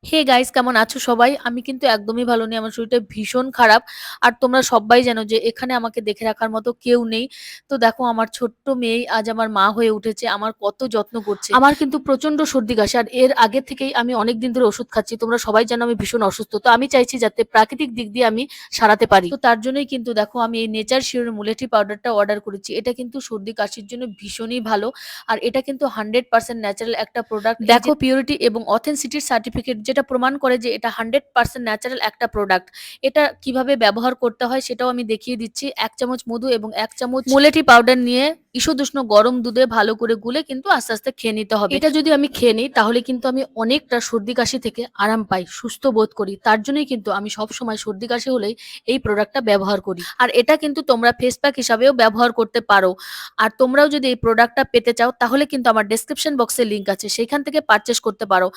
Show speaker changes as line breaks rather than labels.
Hey guys, কেমন আছো সবাই? আমি কিন্তু একদমই ভালো নেই। আমার শরীরটা ভীষণ খারাপ। আর তোমরা সবাই জানো যে এখানে আমাকে দেখে রাখার মতো কেউ নেই। তো দেখো, আমার ছোট্ট মেয়ে আজ আমার মা হয়ে উঠেছে, আমার কত যত্ন করছে। আমার কিন্তু প্রচন্ড সর্দি কাশি, আর এর আগে থেকেই আমি অনেক দিন ধরে ওষুধ খাচ্ছি। তোমরা সবাই জানো আমি ভীষণ অসুস্থ। তো আমি চাইছি যাতে প্রাকৃতিক দিক দিয়ে আমি সারাতে পারি। তো তার জন্যই কিন্তু দেখো, আমি এই নেচার শিওর মুলেঠি পাউডারটা অর্ডার করেছি। এটা কিন্তু সর্দি কাশির জন্য ভীষণই ভালো। আর এটা কিন্তু 100% ন্যাচারাল একটা প্রোডাক্ট। দেখো, পিউরিটি এবং অথেন্সিটির সার্টিফিকেট, যেটা প্রমাণ করে যে এটা 100% ন্যাচারাল একটা প্রোডাক্ট। এটা কিভাবে ব্যবহার করতে হয় সেটাও আমি দেখিয়ে দিচ্ছি। 1 চামচ মধু এবং 1 চামচ মুলেঠি পাউডার নিয়ে ঈষদুষ্ণ গরম দুধে ভালো করে গুলে কিন্তু আস্তে আস্তে খেয়ে নিতে হবে। এটা যদি আমি খেয়ে নিই তাহলে কিন্তু আমি অনেকটা সর্দি কাশি থেকে আরাম পাই, সুস্থ বোধ করি। তার জন্যই কিন্তু আমি সব সময় সর্দি কাশি হলেই এই প্রোডাক্টটা ব্যবহার করি। আর এটা কিন্তু তোমরা ফেস প্যাক হিসাবেও ব্যবহার করতে পারো। আর তোমরাও যদি এই প্রোডাক্টটা পেতে চাও তাহলে কিন্তু আমার ডেসক্রিপশন বক্সে লিংক আছে, সেখান থেকে পারচেস করতে পারো।